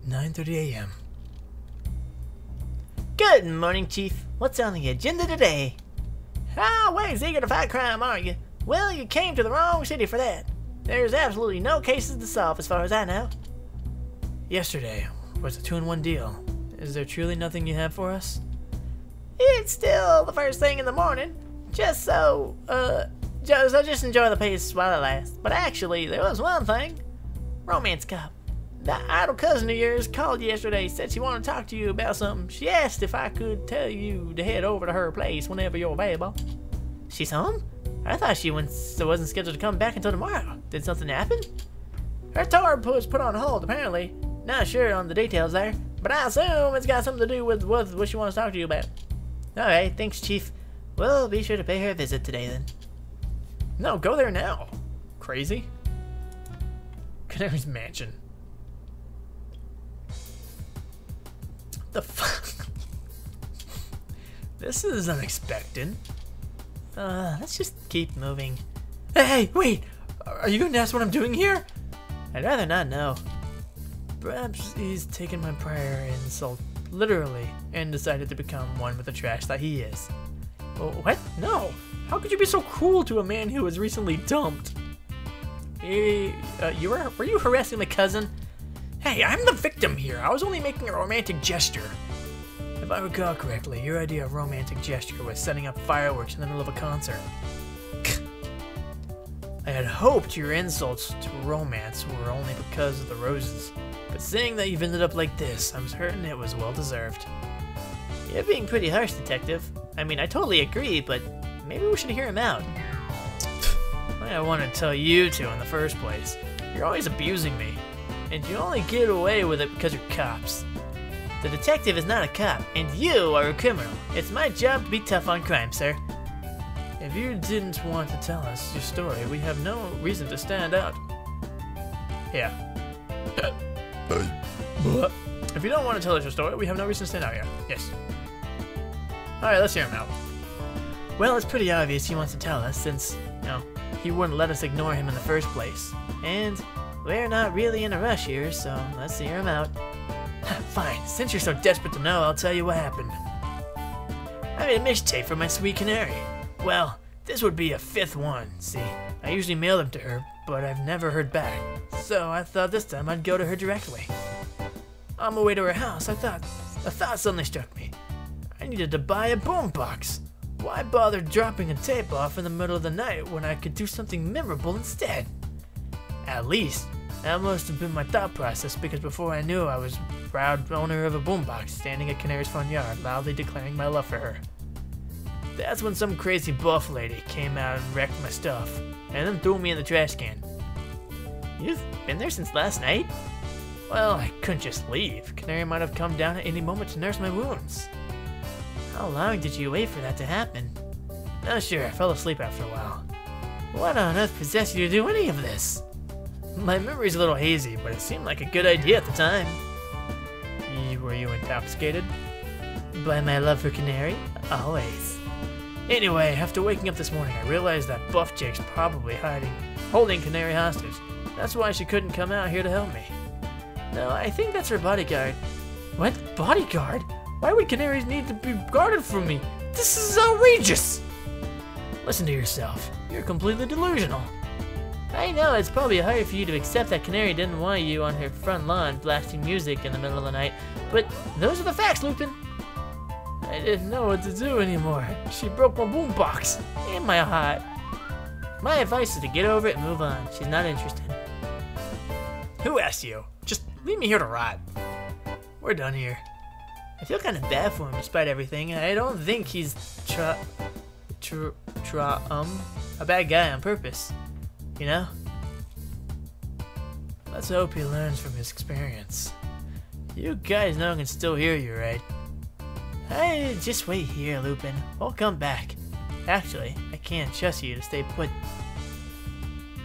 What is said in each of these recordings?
9:30 a.m. Good morning, Chief. What's on the agenda today? Always eager to fight crime, aren't you? Well, you came to the wrong city for that. There's absolutely no cases to solve as far as I know. Yesterday was a 2-in-1 deal. Is there truly nothing you have for us? It's still the first thing in the morning. Just enjoy the pace while it lasts. But actually, there was one thing. Romance cop. That idle cousin of yours called yesterday, said she wanted to talk to you about something. She asked if I could tell you to head over to her place whenever you're available. She's home? I thought she wasn't scheduled to come back until tomorrow. Did something happen? Her tour was put on hold, apparently. Not sure on the details there, but I assume it's got something to do with what she wants to talk to you about. Alright, thanks, Chief. We'll be sure to pay her a visit today, then. No, go there now. Crazy? Canary's mansion. The fuck? This is unexpected. Let's just keep moving. Hey, wait! Are you going to ask what I'm doing here? I'd rather not know. Perhaps he's taken my prior insult literally and decided to become one with the trash that he is. Oh, what? No! How could you be so cruel to a man who was recently dumped? Hey, were you harassing the cousin? Hey, I'm the victim here. I was only making a romantic gesture. If I recall correctly, your idea of romantic gesture was setting up fireworks in the middle of a concert. I had hoped your insults to romance were only because of the roses, but seeing that you've ended up like this, I'm certain it was well deserved. You're being pretty harsh, Detective. I mean, I totally agree, but maybe we should hear him out. I wanted to tell you to in the first place. You're always abusing me, and you only get away with it because you're cops. The detective is not a cop, and you are a criminal. It's my job to be tough on crime, sir. If you didn't want to tell us your story, we have no reason to stand out. Yeah. If you don't want to tell us your story, we have no reason to stand out here. Yes. Alright, let's hear him out. Well, it's pretty obvious he wants to tell us since, he wouldn't let us ignore him in the first place. And we're not really in a rush here, so let's hear him out. Fine, since you're so desperate to know, I'll tell you what happened. I made a mixtape for my sweet canary. Well, this would be a 5th one, see? I usually mail them to her, but I've never heard back. So I thought this time I'd go to her directly. On my way to her house, a thought suddenly struck me. I needed to buy a boombox. Why bother dropping a tape off in the middle of the night when I could do something memorable instead? At least, that must have been my thought process, because before I knew I was proud owner of a boombox standing at Canary's front yard, loudly declaring my love for her. That's when some crazy buff lady came out and wrecked my stuff, and then threw me in the trash can. You've been there since last night? Well, I couldn't just leave. Canary might have come down at any moment to nurse my wounds. How long did you wait for that to happen? Not sure, I fell asleep after a while. What on earth possessed you to do any of this? My memory's a little hazy, but it seemed like a good idea at the time. Were you intoxicated? By my love for Canary? Always. Anyway, after waking up this morning, I realized that Buff Jake's probably holding Canary hostage. That's why she couldn't come out here to help me. No, I think that's her bodyguard. What? Bodyguard? Why would canaries need to be guarded from me? This is outrageous! Listen to yourself. You're completely delusional. I know it's probably hard for you to accept that Canary didn't want you on her front lawn blasting music in the middle of the night, but those are the facts, Lupin. I didn't know what to do anymore. She broke my boombox and my heart. My advice is to get over it and move on. She's not interested. Who asked you? Just leave me here to rot. We're done here. I feel kind of bad for him despite everything. I don't think he's a bad guy on purpose. You know? Let's hope he learns from his experience. You guys know I can still hear you, right? Hey, just wait here, Lupin. I'll come back. Actually, I can't trust you to stay put.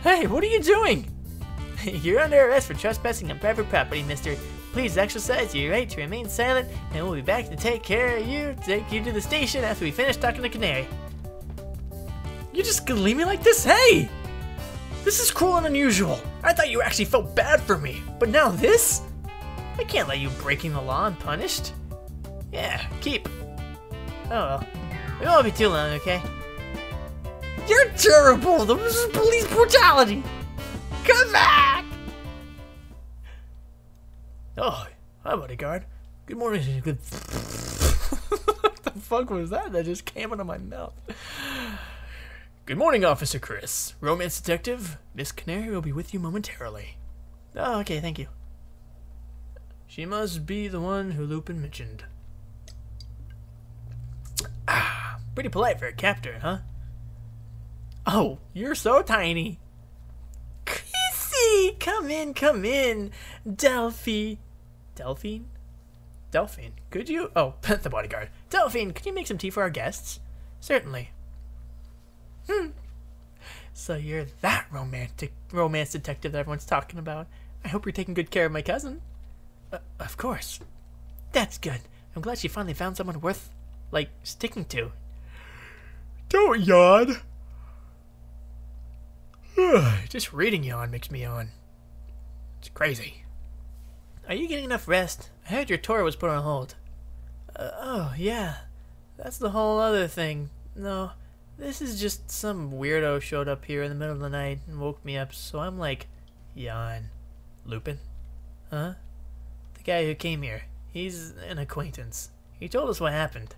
Hey, what are you doing? You're under arrest for trespassing on private property, mister. Please exercise your right to remain silent, and we'll be back to take you to the station after we finish talking to Canary. You just gonna leave me like this? Hey! This is cruel and unusual. I thought you actually felt bad for me, but now this? I can't let you breaking the law unpunished. Yeah, keep. Oh well. It won't be too long, okay? You're terrible! This is police brutality! Come back! Oh, hi, bodyguard. Good morning. Good. What the fuck was that? That just came out of my mouth. Good morning, Officer Chris. Romance detective. Miss Canary will be with you momentarily. Oh, okay, thank you. She must be the one who Lupin mentioned. Ah, pretty polite for a captor, huh? Oh, you're so tiny. Chrissy, come in. Delphine, could you? Oh, the bodyguard. Delphine, could you make some tea for our guests? Certainly. So you're that romance detective that everyone's talking about. I hope you're taking good care of my cousin. Of course. That's good. I'm glad she finally found someone worth, like, sticking to. Don't yawn. Just reading yawn makes me yawn. It's crazy. Are you getting enough rest? I heard your tour was put on hold. Oh, yeah. That's the whole other thing. No, this is just some weirdo showed up here in the middle of the night and woke me up, so I'm like, yawn. Lupin? Huh? The guy who came here. He's an acquaintance. He told us what happened.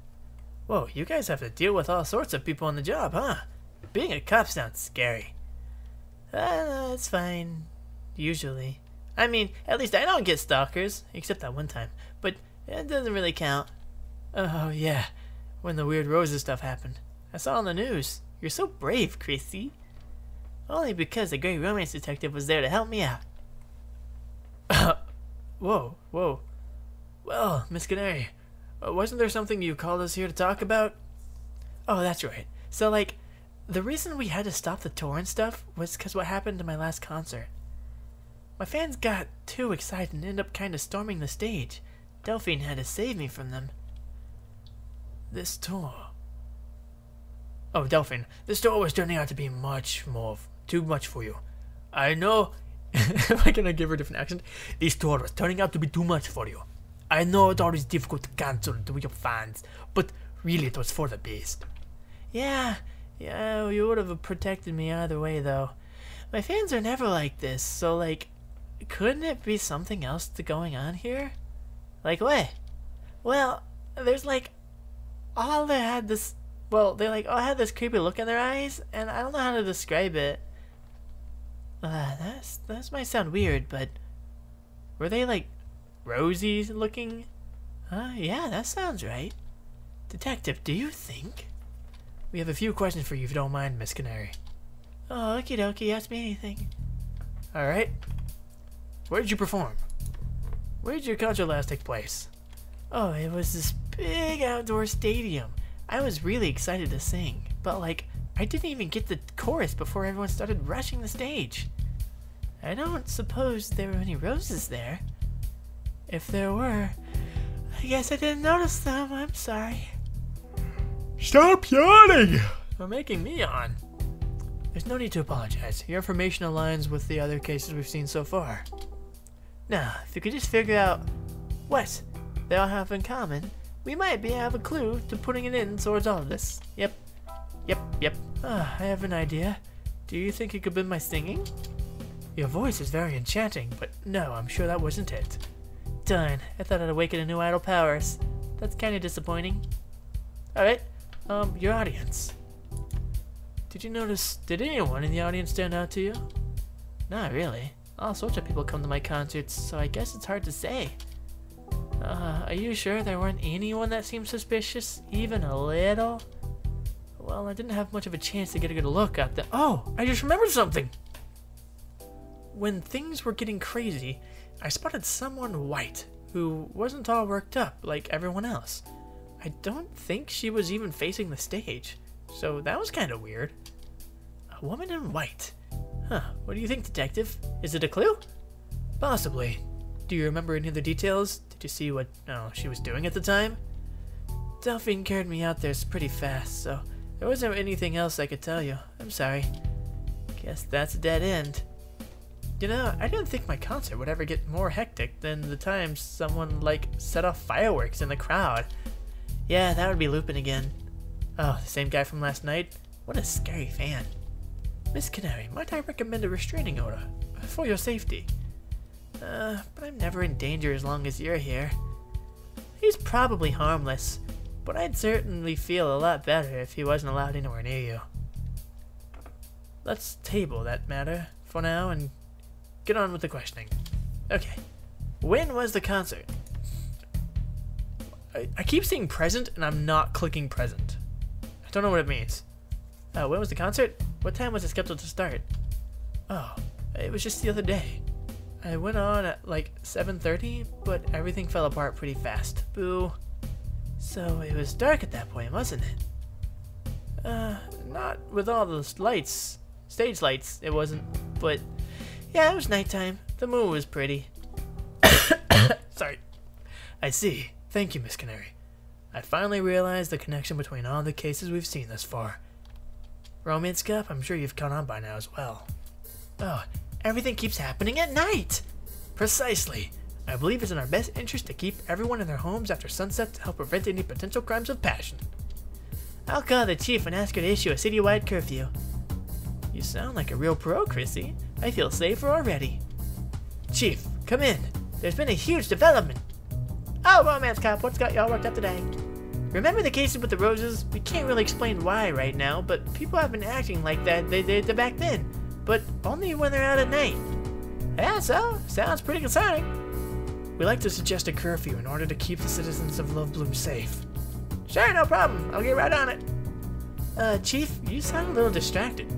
Whoa, you guys have to deal with all sorts of people on the job, huh? Being a cop sounds scary. It's fine. Usually. I mean, at least I don't get stalkers, except that one time. But it doesn't really count. Oh, yeah. When the weird roses stuff happened. I saw on the news. You're so brave, Chrissy. Only because the great romance detective was there to help me out. Whoa. Well, Miss Canary, wasn't there something you called us here to talk about? Oh, that's right. So, like, the reason we had to stop the tour and stuff was because what happened to my last concert. My fans got too excited and ended up kind of storming the stage. Delphine had to save me from them. This tour... Oh, Delphine, this tour was turning out to be too much for you. I know... Am I gonna give her a different accent? This tour was turning out to be too much for you. I know it's always difficult to cancel to your fans, but really it was for the best. Yeah, you would have protected me either way, though. My fans are never like this, so, like, couldn't it be something else going on here? Like what? Well, there's, like, they all had this creepy look in their eyes, and I don't know how to describe it. That might sound weird, but were they, like, rosy looking? Yeah, that sounds right. Detective, do you think? We have a few questions for you if you don't mind, Miss Canary. Oh, okie dokie, ask me anything. Alright. Where did you perform? Where did your concert last take place? Oh, it was this big outdoor stadium. I was really excited to sing, but, like, I didn't even get the chorus before everyone started rushing the stage. I don't suppose there were any roses there. If there were, I guess I didn't notice them. I'm sorry. Stop yawning! You're making me yawn. There's no need to apologize. Your information aligns with the other cases we've seen so far. Now, if you could just figure out what they all have in common, we might have a clue to putting it in towards all of this. Yep. I have an idea. Do you think it could be my singing? Your voice is very enchanting, but no, I'm sure that wasn't it. Darn, I thought I'd awaken a new idol powers. That's kind of disappointing. Alright, your audience. Did anyone in the audience stand out to you? Not really. All sorts of people come to my concerts, so I guess it's hard to say. Are you sure there weren't anyone that seemed suspicious? Even a little? Well, I didn't have much of a chance to get a good look at them. Oh, I just remembered something! When things were getting crazy, I spotted someone white who wasn't all worked up like everyone else. I don't think she was even facing the stage, so that was kind of weird. A woman in white. Huh, what do you think, detective? Is it a clue? Possibly. Do you remember any of the details? Did you see what she was doing at the time? Delphine carried me out there pretty fast, so there wasn't anything else I could tell you. I'm sorry. Guess that's a dead end. You know, I didn't think my concert would ever get more hectic than the time someone, like, set off fireworks in the crowd. Yeah, that would be Lupin again. Oh, the same guy from last night? What a scary fan. Miss Canary, might I recommend a restraining order? For your safety. But I'm never in danger as long as you're here. He's probably harmless, but I'd certainly feel a lot better if he wasn't allowed anywhere near you. Let's table that matter for now and get on with the questioning. Okay, when was the concert? I keep seeing present and I'm not clicking present. I don't know what it means. When was the concert? What time was it scheduled to start? Oh, it was just the other day. I went on at like 7:30, but everything fell apart pretty fast. Boo. So it was dark at that point, wasn't it? Not with all those lights. Stage lights, it wasn't. But yeah, it was nighttime. The moon was pretty. Sorry. I see. Thank you, Miss Canary. I finally realized the connection between all the cases we've seen thus far. Romance Cup, I'm sure you've caught on by now as well. Oh, everything keeps happening at night! Precisely. I believe it's in our best interest to keep everyone in their homes after sunset to help prevent any potential crimes of passion. I'll call the chief and ask her to issue a citywide curfew. You sound like a real pro, Chrissy. I feel safer already. Chief, come in. There's been a huge development. Oh, Romance Cop, what's got y'all worked up today? Remember the cases with the roses? We can't really explain why right now, but people have been acting like that they did back then. But only when they're out at night. Yeah, so, sounds pretty concerning. We like to suggest a curfew in order to keep the citizens of Love Bloom safe. Sure, no problem. I'll get right on it. Chief, you sound a little distracted.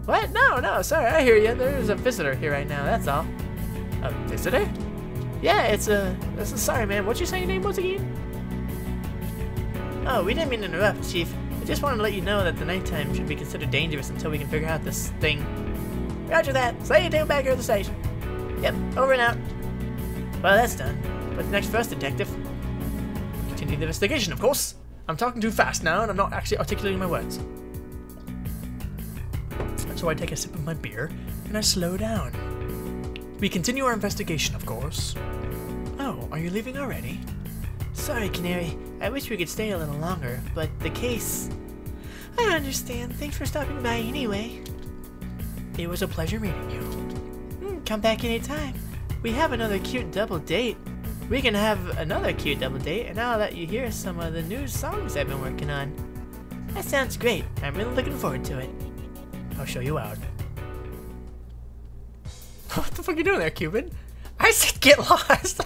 What? No, sorry, I hear you. There's a visitor here right now, that's all. A visitor? Yeah, sorry, man. What'd you say your name was again? Oh, we didn't mean to interrupt, Chief. I just wanted to let you know that the nighttime should be considered dangerous until we can figure out this thing. Roger that. Say you do back here at the station. Yep, over and out. Well, that's done. What's next for us, Detective? Continue the investigation, of course. I'm talking too fast now, and I'm not actually articulating my words. So I take a sip of my beer, and I slow down. We continue our investigation, of course. Oh, are you leaving already? Sorry, Canary. I wish we could stay a little longer, but the case... I understand. Thanks for stopping by anyway. It was a pleasure meeting you. Come back anytime. We have another cute double date. We can have another cute double date, and I'll let you hear some of the new songs I've been working on. That sounds great. I'm really looking forward to it. I'll show you out. What the fuck are you doing there, Cupid? I said get lost!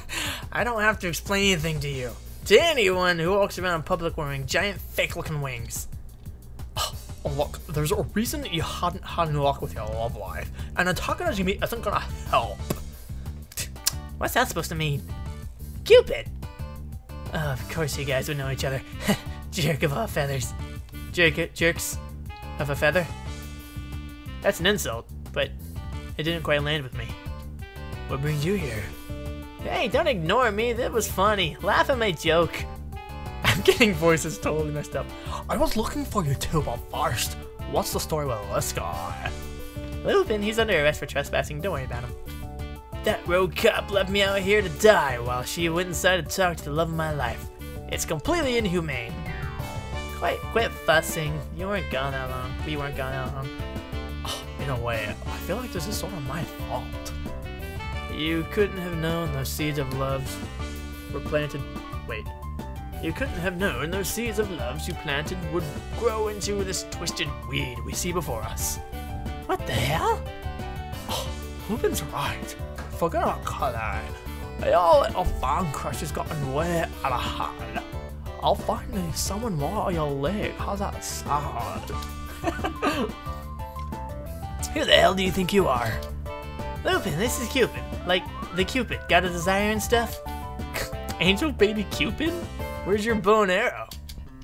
I don't have to explain anything to you. To anyone who walks around in public wearing giant fake-looking wings. Oh, look, there's a reason that you hadn't had any luck with your love life, and talking as you meet isn't gonna help. What's that supposed to mean? Cupid! Oh, of course you guys would know each other. Jerk of all feathers. Jerks of a feather? That's an insult, but it didn't quite land with me. What brings you here? Hey, don't ignore me. That was funny. Laugh at my joke. I'm getting voices totally messed up. I was looking for you too, but first, what's the story with this guy? Lupin, he's under arrest for trespassing. Don't worry about him. That road cop left me out here to die while she went inside to talk to the love of my life. It's completely inhumane. Quit fussing. You weren't gone that long. We weren't gone that long. In a way, I feel like this is sort of my fault. You couldn't have known those seeds of loves were planted... Wait. You couldn't have known those seeds of loves you planted would grow into this twisted weed we see before us. What the hell? Oh, Lupin's right. Forget about coloring. Your little fan crush has gotten way out of hand. I'll find someone more on your leg. How's that sound? Who the hell do you think you are? Lupin, this is Cupid. Like, the Cupid. Got a desire and stuff? Angel baby Cupid? Where's your bow and arrow?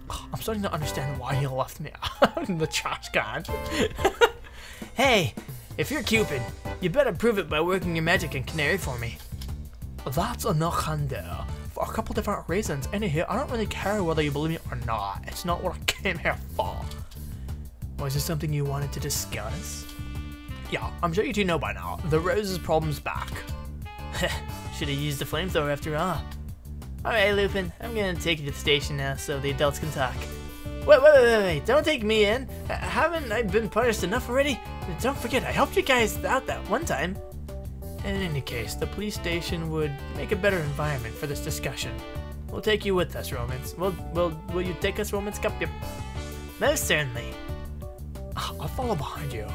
Oh, I'm starting to understand why you left me out in the trash can. Hey, if you're Cupid, you better prove it by working your magic in Canary for me. That's a no can do. For a couple different reasons. Anywho, I don't really care whether you believe me or not. It's not what I came here for. Was this something you wanted to discuss? Yeah, I'm sure you two know by now. The Rose's problem's back. Should have used the flamethrower after all. Alright, Lupin, I'm gonna take you to the station now so the adults can talk. Wait, don't take me in. Haven't I been punished enough already? Don't forget, I helped you guys out that one time. In any case, the police station would make a better environment for this discussion. We'll take you with us, Romance. Will you take us, Romance Cup? Yep. Most certainly. I'll follow behind you.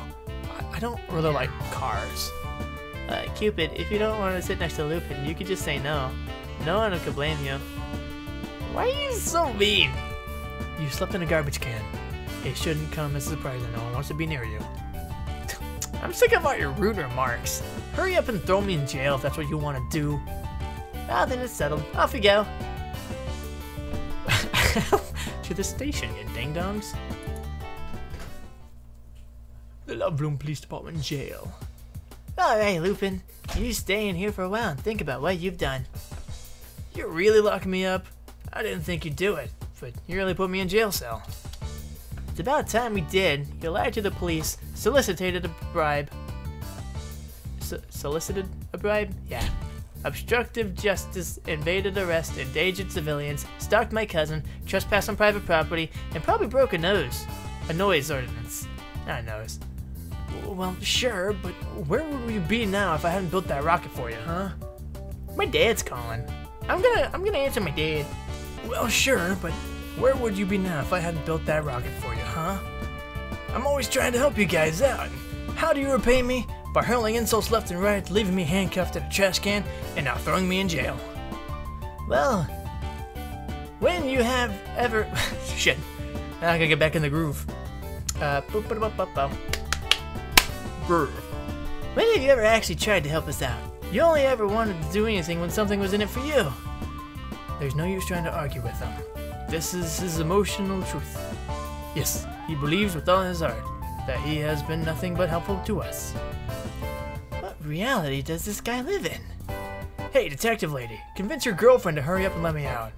I don't really like cars. Cupid, if you don't want to sit next to Lupin, you could just say no. No one could blame you. Why are you so mean? You slept in a garbage can. It shouldn't come as a surprise that no one wants to be near you. I'm sick of all your rude remarks. Hurry up and throw me in jail if that's what you want to do. Ah, then it's settled. Off you go. To the station, you ding-dongs. The Love Bloom Police Department jail. Alright, Lupin. You stay in here for a while and think about what you've done. You're really locking me up? I didn't think you'd do it, but you really put me in jail cell. It's about time we did. You lied to the police, solicited a bribe. Solicited a bribe? Yeah. Obstructive justice, invaded arrest, endangered civilians, stalked my cousin, trespassed on private property, and probably broke a nose. A noise ordinance. Not a nose. Well, sure, but where would we be now if I hadn't built that rocket for you, huh? My dad's calling. I'm gonna answer my dad. Well, sure, but where would you be now if I hadn't built that rocket for you, huh? I'm always trying to help you guys out. How do you repay me? By hurling insults left and right, leaving me handcuffed in a trash can, and now throwing me in jail. Well, when you have ever... Shit. Now I gotta get back in the groove. Groove. When have you ever actually tried to help us out? You only ever wanted to do anything when something was in it for you. There's no use trying to argue with him. This is his emotional truth. Yes, he believes with all his heart that he has been nothing but helpful to us. What reality does this guy live in? Hey, detective lady, convince your girlfriend to hurry up and let me out.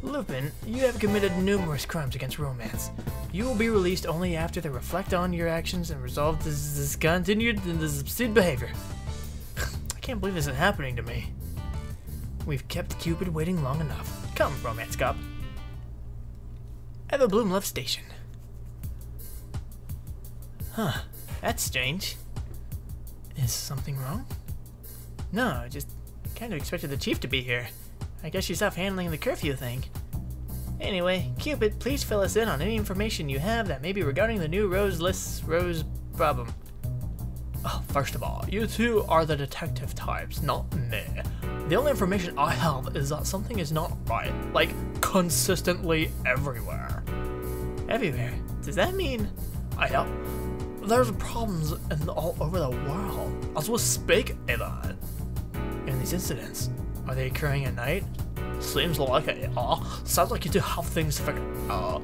Lupin, you have committed numerous crimes against romance. You will be released only after they reflect on your actions and resolve this discontinued and this obscene behavior. I can't believe this is happening to me. We've kept Cupid waiting long enough. Come, Romance Cop. Eva Bloom left station. Huh, that's strange. Is something wrong? No, I just kind of expected the chief to be here. I guess she's off handling the curfew thing. Anyway, Cupid, please fill us in on any information you have that may be regarding the new Rose problem. Oh, first of all, you two are the detective types, not me. The only information I have is that something is not right, like consistently everywhere. Everywhere? Does that mean there's problems all over the world, as we speak, Eva. And these incidents, are they occurring at night? Seems like it, sounds like you do have things figured out.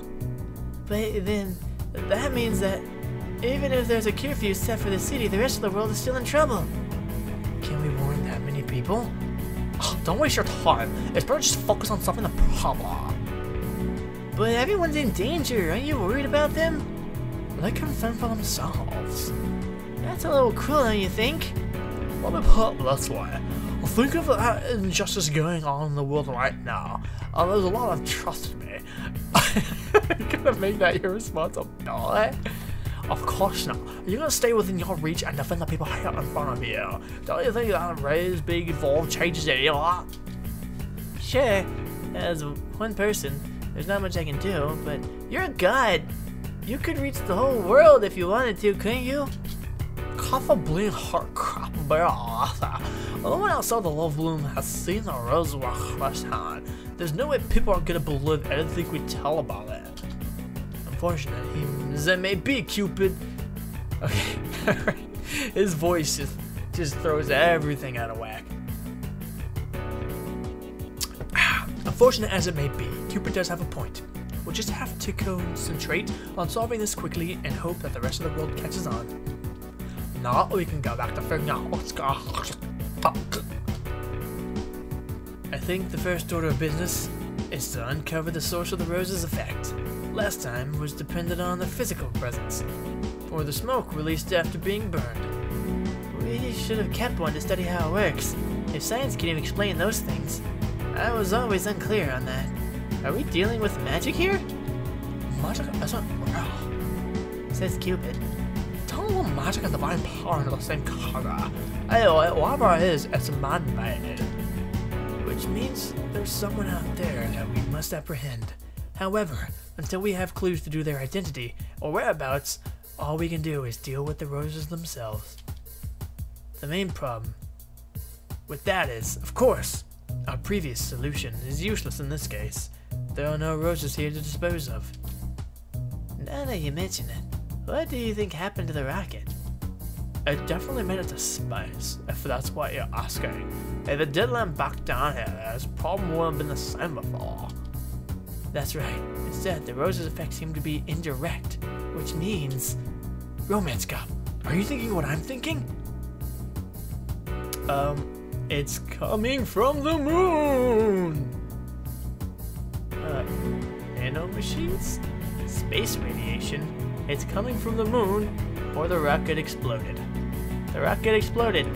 But then, that means that even if there's a curfew set for the city, the rest of the world is still in trouble. Can we warn that many people? Oh, don't waste your time. It's better just focus on solving the problem. But everyone's in danger. Aren't you worried about them? They can fend for themselves. That's a little cruel, don't you think? Let me put it this way. Think of that injustice going on in the world right now. There's a lot of trust in me. You're gonna make that your responsibility? Of course not. You're gonna stay within your reach and defend the people here in front of you. Don't you think that raise, big, evolved changes it a lot? Sure, as one person, there's not much I can do, but you're a god. You could reach the whole world if you wanted to, couldn't you? Probably hard crap, but no one outside the Love Bloom has seen the Rose firsthand. There's no way people are gonna believe anything we tell about it. Unfortunately, as it may be, Cupid. Okay, his voice just throws everything out of whack. Unfortunate as it may be, Cupid does have a point. We'll just have to concentrate on solving this quickly and hope that the rest of the world catches on. Now we can go back to figuring out what's going on. I think the first order of business is to uncover the source of the Rose's effect. Last time was dependent on the physical presence, or the smoke released after being burned. We should have kept one to study how it works. If science can even explain those things. I was always unclear on that. Are we dealing with magic here? Magic isn't real. Says Cupid. Total magic and divine power into the same category. Anyway, whatever it is, it's man-made. Which means there's someone out there that we must apprehend. However, until we have clues to do their identity or whereabouts, all we can do is deal with the roses themselves. The main problem with that is, of course, our previous solution is useless in this case. There are no roses here to dispose of. Now that you mention it, what do you think happened to the rocket? It definitely made it to space, if that's what you're asking. If it did land back down here, this problem would have been the same before. That's right. Instead, the rose's effects seem to be indirect, which means... Romance Cop, are you thinking what I'm thinking? It's coming from the moon! Nanomachines? Space radiation? It's coming from the moon, or the rocket exploded. The rocket exploded.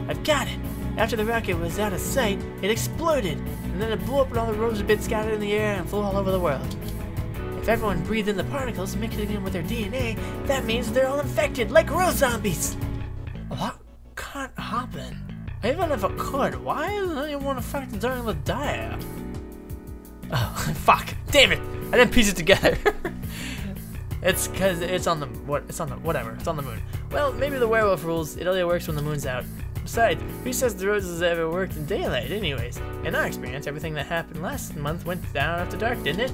I've got it! After the rocket was out of sight, it exploded, and then it blew up and all the roses bits scattered in the air and flew all over the world. If everyone breathed in the particles, mixing in with their DNA, that means they're all infected, like rose zombies! That can't happen. Even if it could, why isn't anyone affected during the day? Oh, fuck. Damn it! I didn't piece it together. It's because it's on the moon. Well, maybe the werewolf rules. It only works when the moon's out. Besides, who says the roses ever worked in daylight anyways? In our experience, everything that happened last month went down after dark, didn't it?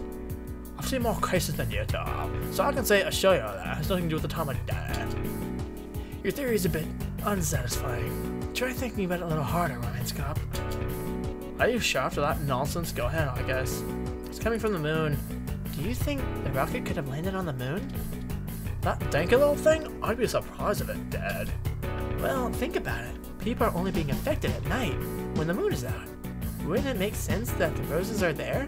I've seen more cases than you do, so I can say assure you that it has nothing to do with the time of day. Your theory is a bit unsatisfying. Try thinking about it a little harder, Romance Cop. Are you sure after that nonsense? Go ahead, I guess. It's coming from the moon. Do you think the rocket could have landed on the moon? That dinky little thing? I'd be surprised if it did. Well, think about it. People are only being affected at night, when the moon is out. Wouldn't it make sense that the roses are there?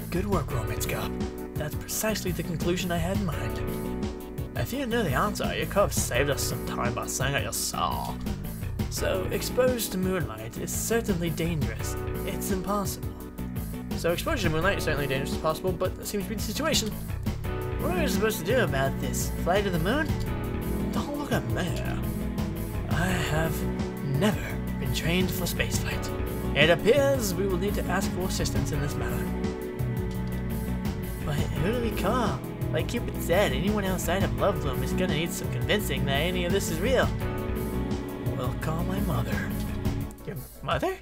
Good work, Romance Cop. That's precisely the conclusion I had in mind. If you knew the answer, you could have saved us some time by saying it yourself. So, exposed to moonlight is certainly dangerous. It's impossible. So exposure to moonlight is certainly dangerous as possible, but that seems to be the situation. What are we supposed to do about this? Fly to the moon? Don't look at me. I have never been trained for spaceflight. It appears we will need to ask for assistance in this matter. But who do we call? Like Cupid said, anyone outside of Lovebloom is gonna need some convincing that any of this is real. We'll call my mother. Your mother?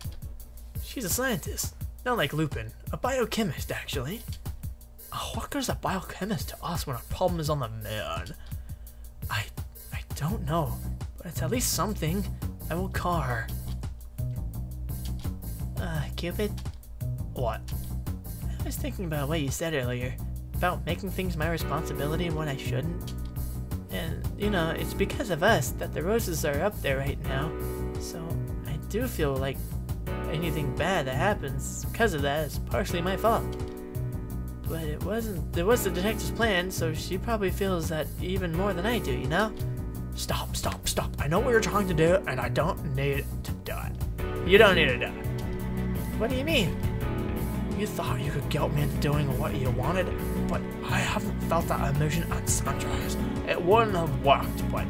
She's a scientist. Not like Lupin. A biochemist, actually. What goes a biochemist to us when a problem is on the moon? I don't know, but it's at least something. I will call her. Cupid? What? I was thinking about what you said earlier, about making things my responsibility and what I shouldn't. And, you know, it's because of us that the roses are up there right now, so I do feel like anything bad that happens because of that is partially my fault. But it was the detective's plan, so she probably feels that even more than I do, you know? Stop. I know what you're trying to do, and I don't need to do it. You don't need to do it. What do you mean? You thought you could guilt me into doing what you wanted, but I haven't felt that emotion on Sunrise. It wouldn't have worked, but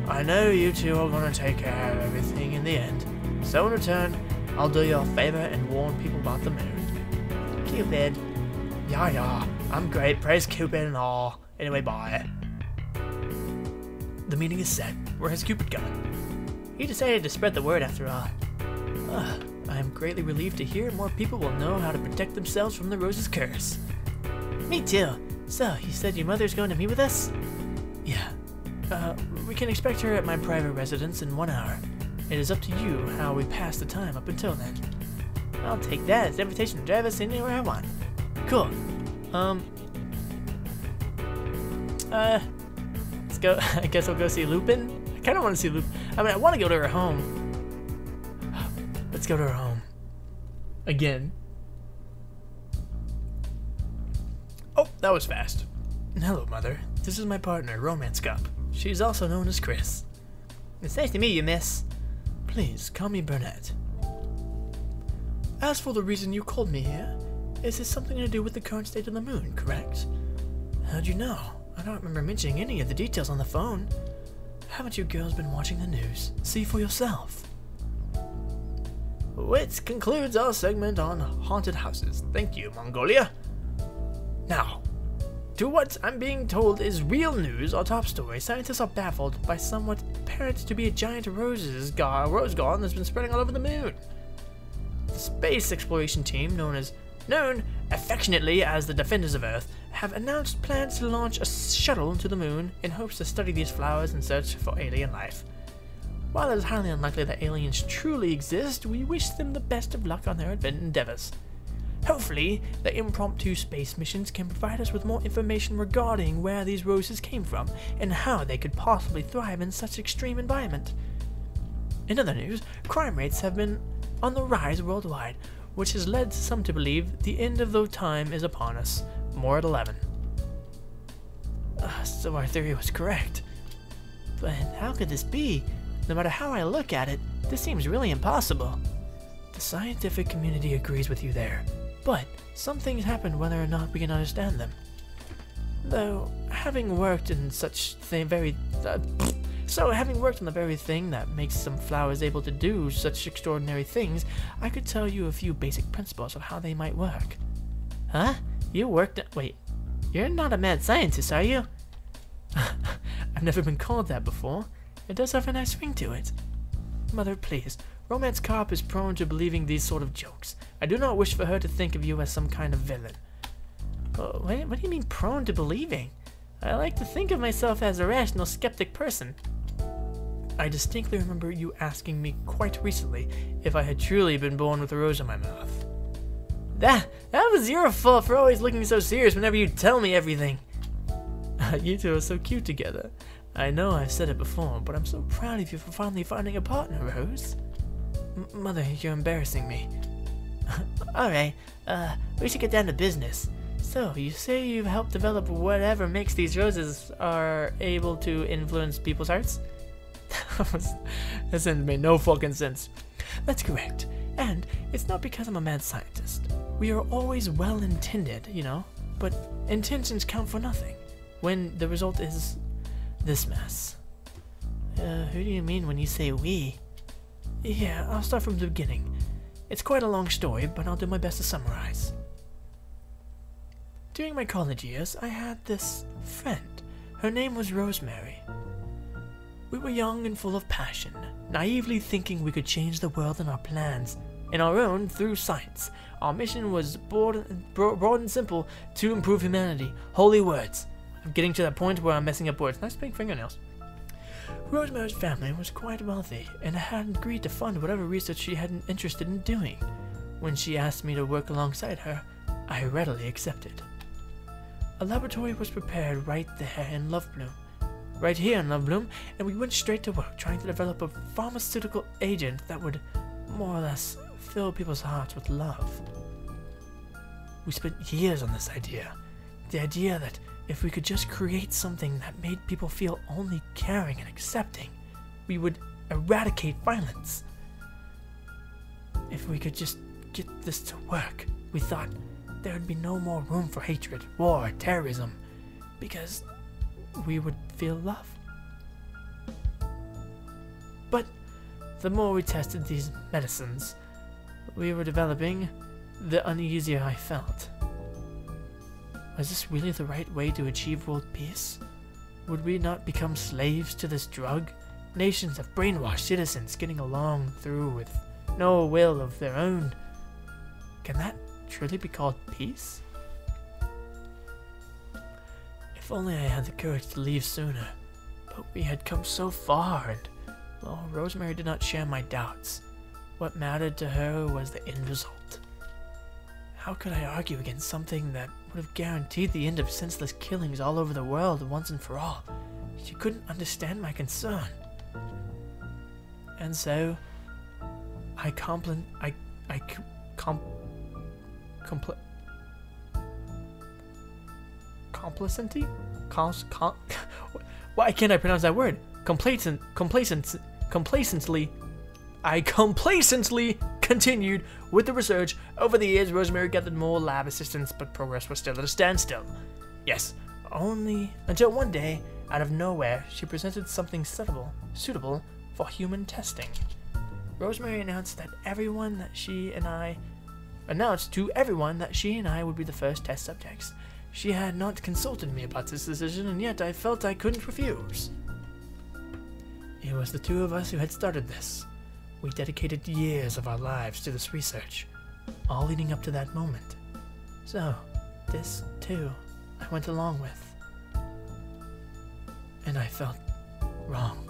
I know you two are gonna take care of everything in the end. So in return, I'll do you a favor and warn people about the moon. Cupid. Yeah, I'm great. Praise Cupid and all. Anyway, bye. The meeting is set. Where has Cupid gone? He decided to spread the word after all. I am greatly relieved to hear more people will know how to protect themselves from the Rose's curse. Me too. So, you said your mother's going to meet with us? Yeah. We can expect her at my private residence in 1 hour. It is up to you how we pass the time up until then. I'll take that as an invitation to drive us anywhere I want. Cool. Let's go. I guess we'll go see Lupin. I kind of want to see Lupin. I mean, I want to go to her home. Let's go to her home. Again. Oh, that was fast. Hello, Mother. This is my partner, Romance Cop. She's also known as Chris. It's nice to meet you, miss. Please, call me Burnett. As for the reason you called me here, is this something to do with the current state of the moon, correct? How'd you know? I don't remember mentioning any of the details on the phone. Haven't you girls been watching the news? See for yourself. Which concludes our segment on haunted houses. Thank you, Mongolia. Now, to what I'm being told is real news, our top story. Scientists are baffled by somewhat apparent to be a giant rose garden that's been spreading all over the moon. The space exploration team, known affectionately as the Defenders of Earth, have announced plans to launch a shuttle to the moon in hopes to study these flowers and search for alien life. While it is highly unlikely that aliens truly exist, we wish them the best of luck on their endeavors. Hopefully, the impromptu space missions can provide us with more information regarding where these roses came from and how they could possibly thrive in such extreme environment. In other news, crime rates have been on the rise worldwide, which has led some to believe the end of the time is upon us. More at 11. So our theory was correct. But how could this be? No matter how I look at it, this seems really impossible. The scientific community agrees with you there, but some things happen whether or not we can understand them. Though, having worked on the very thing that makes some flowers able to do such extraordinary things, I could tell you a few basic principles of how they might work. Huh? Wait, you're not a mad scientist, are you? I've never been called that before. It does have a nice ring to it. Mother, please. Romance Cop is prone to believing these sort of jokes. I do not wish for her to think of you as some kind of villain. What do you mean prone to believing? I like to think of myself as a rational, skeptic person. I distinctly remember you asking me quite recently if I had truly been born with a rose in my mouth. That was your fault for always looking so serious whenever you tell me everything. You two are so cute together. I know I've said it before, but I'm so proud of you for finally finding a partner, Rose. Mother, you're embarrassing me. Alright, we should get down to business. So, you say you've helped develop whatever makes these roses are able to influence people's hearts? That sentence made no fucking sense. That's correct. And it's not because I'm a mad scientist. We are always well-intended, but intentions count for nothing when the result is this mess. Who do you mean when you say we? Yeah, I'll start from the beginning. It's quite a long story, but I'll do my best to summarize. During my college years, I had this friend. Her name was Rosemary. We were young and full of passion, naively thinking we could change the world in our plans, in our own, through science. Our mission was broad and simple: to improve humanity. Holy words. I'm getting to that point where I'm messing up words. Nice big fingernails. Rosemary's family was quite wealthy and had agreed to fund whatever research she had interested in doing. When she asked me to work alongside her, I readily accepted. A laboratory was prepared right here in Lovebloom, and we went straight to work trying to develop a pharmaceutical agent that would more or less fill people's hearts with love. We spent years on this idea. The idea that if we could just create something that made people feel only caring and accepting, we would eradicate violence. If we could just get this to work, we thought there would be no more room for hatred, war, terrorism, because we would feel love. But the more we tested these medicines we were developing, the uneasier I felt. Was this really the right way to achieve world peace? Would we not become slaves to this drug? Nations of brainwashed citizens getting along through with no will of their own. Can that truly be called peace? If only I had the courage to leave sooner. But we had come so far, and, well, Rosemary did not share my doubts. What mattered to her was the end result. How could I argue against something that would have guaranteed the end of senseless killings all over the world once and for all? She couldn't understand my concern. And so, Why can't I pronounce that word? Complacently. I complacently continued with the research. Over the years, Rosemary gathered more lab assistants, but progress was still at a standstill. Yes, only until one day, out of nowhere, she presented something suitable for human testing. Rosemary announced to everyone that she and I would be the first test subjects. She had not consulted me about this decision, and yet I felt I couldn't refuse. It was the two of us who had started this. We dedicated years of our lives to this research, all leading up to that moment. So, this, too, I went along with. And I felt wrong.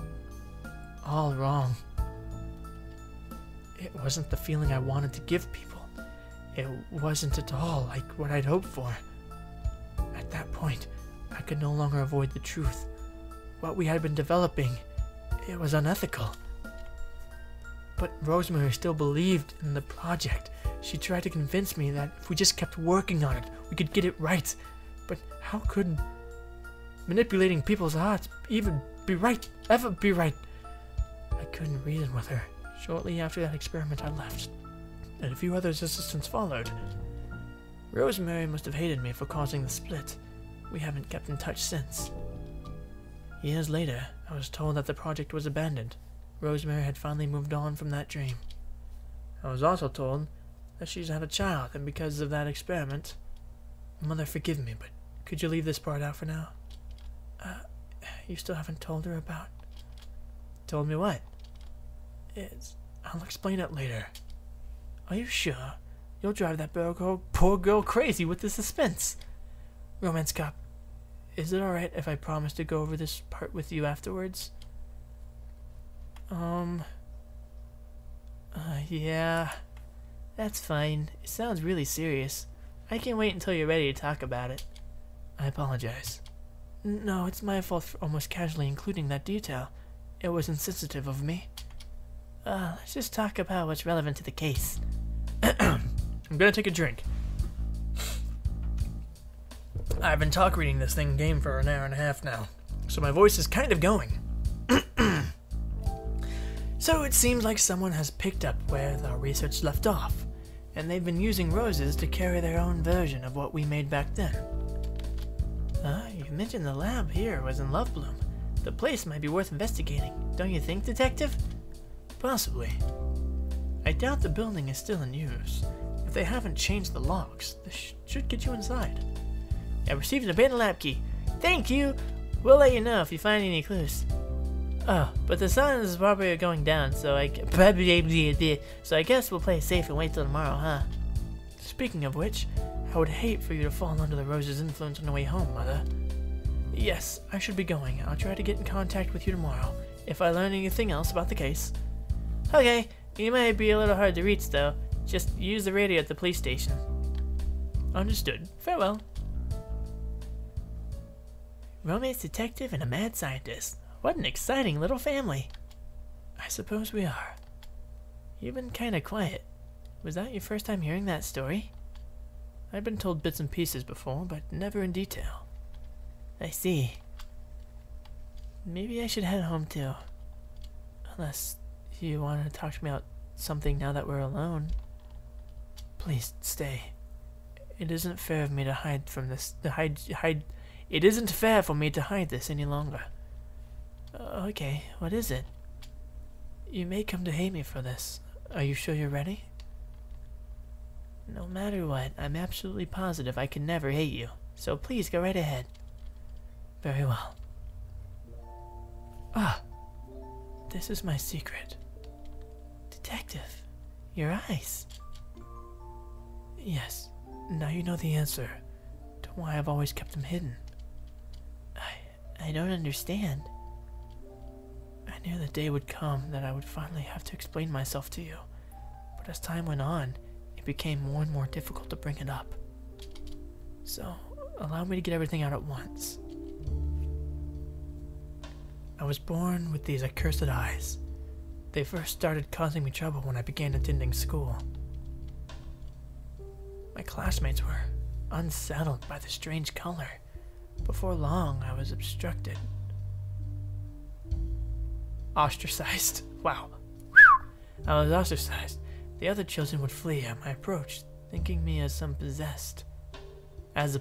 All wrong. It wasn't the feeling I wanted to give people. It wasn't at all like what I'd hoped for. At that point, I could no longer avoid the truth. What we had been developing, it was unethical. But Rosemary still believed in the project. She tried to convince me that if we just kept working on it, we could get it right. But how could manipulating people's hearts ever be right? I couldn't reason with her. Shortly after that experiment, I left, and a few other assistants followed. Rosemary must have hated me for causing the split. We haven't kept in touch since. Years later, I was told that the project was abandoned. Rosemary had finally moved on from that dream. I was also told that she's had a child, and because of that experiment... Mother, forgive me, but could you leave this part out for now? You still haven't told her about... Told me what? I'll explain it later. Are you sure? You'll drive that poor girl crazy with the suspense. Romance Cop, is it alright if I promise to go over this part with you afterwards? Yeah. That's fine. It sounds really serious. I can wait until you're ready to talk about it. I apologize. No, it's my fault for almost casually including that detail. It was insensitive of me. Let's just talk about what's relevant to the case. I'm gonna take a drink. I've been talk reading this game for an hour and a half now, so my voice is kind of going. So it seems like someone has picked up where the research left off, and they've been using roses to carry their own version of what we made back then. You mentioned the lab here was in Love Bloom. The place might be worth investigating, don't you think, Detective? Possibly. I doubt the building is still in use. If they haven't changed the locks, this should get you inside. I received an abandoned lab key. Thank you! We'll let you know if you find any clues. Oh, but the sun is probably going down, so I guess we'll play it safe and wait till tomorrow, huh? Speaking of which, I would hate for you to fall under the rose's influence on the way home, Mother. Yes, I should be going. I'll try to get in contact with you tomorrow, if I learn anything else about the case. Okay, you might be a little hard to reach, though. Just use the radio at the police station. Understood. Farewell. Romance detective and a mad scientist. What an exciting little family. I suppose we are. You've been kinda quiet. Was that your first time hearing that story? I've been told bits and pieces before, but never in detail. I see. Maybe I should head home too. Unless you wanted to talk to me about something now that we're alone. Please stay. It isn't fair of me to hide from this. It isn't fair for me to hide this any longer. Okay, what is it? You may come to hate me for this. Are you sure you're ready? No matter what, I'm absolutely positive I can never hate you. So please go right ahead. Very well. This is my secret. Detective, your eyes. Yes, now you know the answer to why I've always kept them hidden. I don't understand. I knew the day would come that I would finally have to explain myself to you, but as time went on, it became more and more difficult to bring it up. So, allow me to get everything out at once. I was born with these accursed eyes. They first started causing me trouble when I began attending school. My classmates were unsettled by the strange color. Before long, I was obstructed. Ostracized. Wow. I was ostracized. The other children would flee at my approach, thinking me as someone possessed, as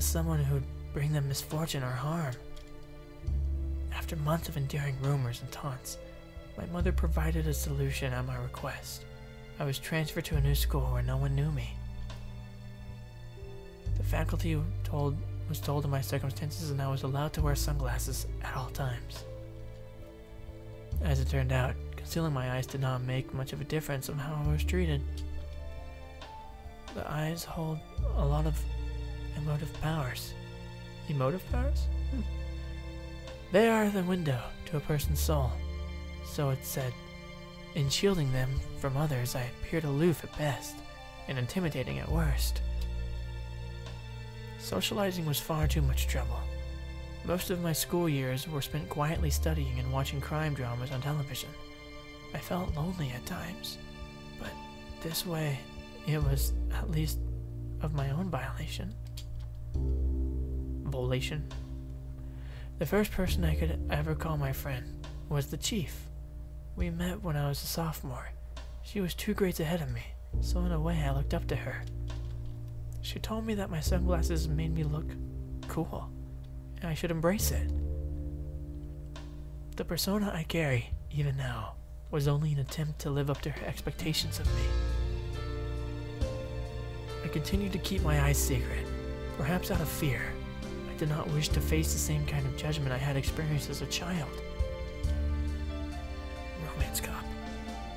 someone who would bring them misfortune or harm. After months of enduring rumors and taunts, my mother provided a solution at my request. I was transferred to a new school where no one knew me. The faculty was told of my circumstances, and I was allowed to wear sunglasses at all times. As it turned out, concealing my eyes did not make much of a difference on how I was treated. The eyes hold a lot of emotive powers. Emotive powers? They are the window to a person's soul, so it's said. In shielding them from others, I appeared aloof at best and intimidating at worst. Socializing was far too much trouble. Most of my school years were spent quietly studying and watching crime dramas on television. I felt lonely at times, but this way it was at least of my own violation. Volation. The first person I could ever call my friend was the chief. We met when I was a sophomore. She was 2 grades ahead of me, so in a way I looked up to her. She told me that my sunglasses made me look cool, and I should embrace it. The persona I carry, even now, was only an attempt to live up to her expectations of me. I continued to keep my eyes secret, perhaps out of fear. I did not wish to face the same kind of judgment I had experienced as a child. Romance cop,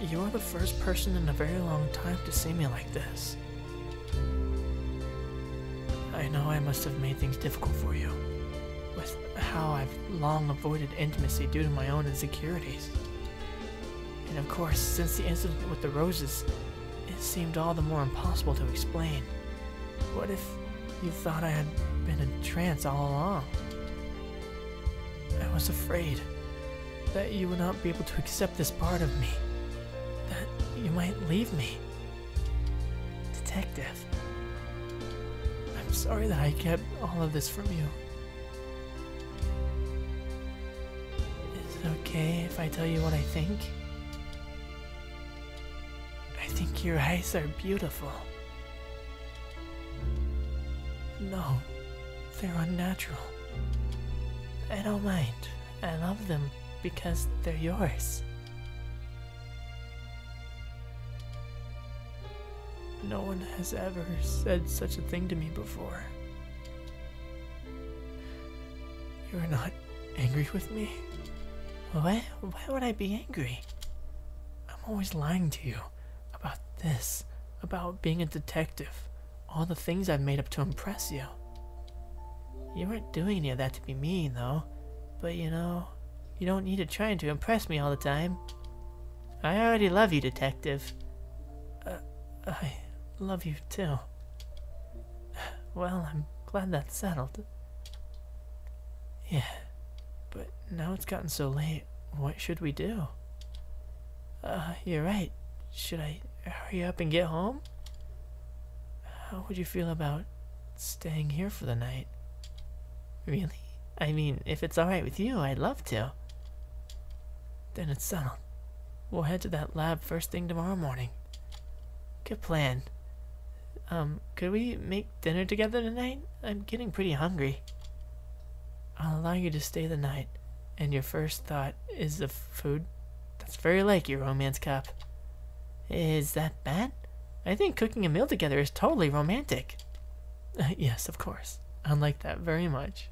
you are the first person in a very long time to see me like this. I know I must have made things difficult for you, with how I've long avoided intimacy due to my own insecurities. And of course, since the incident with the roses, it seemed all the more impossible to explain. What if you thought I had been in trance all along? I was afraid that you would not be able to accept this part of me, that you might leave me. Detective, I'm sorry that I kept all of this from you. Is it okay if I tell you what I think? I think your eyes are beautiful. No, they're unnatural. I don't mind. I love them because they're yours. No one has ever said such a thing to me before. You're not angry with me? What? Why would I be angry? I'm always lying to you about this, about being a detective, all the things I've made up to impress you. You weren't doing any of that to be mean, though. But you know, you don't need to try to impress me all the time. I already love you, detective. I love you too. Well, I'm glad that's settled. Yeah, but now it's gotten so late. What should we do? You're right. Should I hurry up and get home? How would you feel about staying here for the night? Really? I mean, if it's alright with you, I'd love to. Then it's settled. We'll head to that lab first thing tomorrow morning. Good plan. Could we make dinner together tonight? I'm getting pretty hungry. I'll allow you to stay the night, and your first thought is the food? That's very like you, romance cop. Is that bad? I think cooking a meal together is totally romantic. Yes, of course. I like that very much.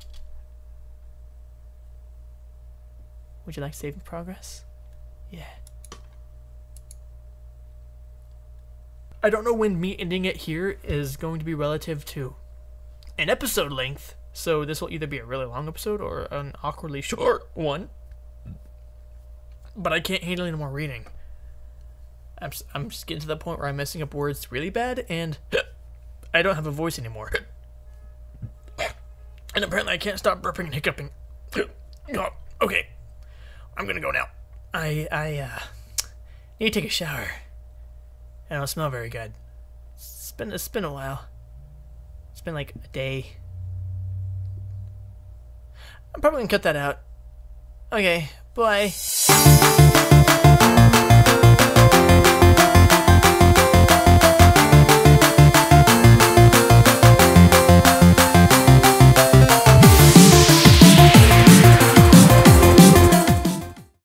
Would you like saving progress? Yeah. I don't know when me ending it here is going to be relative to an episode length, so this will either be a really long episode or an awkwardly short one. But I can't handle any more reading. I'm just getting to the point where I'm messing up words really bad, and I don't have a voice anymore. And apparently I can't stop burping and hiccuping. Okay, I'm gonna go now. I need to take a shower. I don't smell very good. It's been a while. It's been like a day. I'm probably gonna cut that out. Okay, bye. Bye.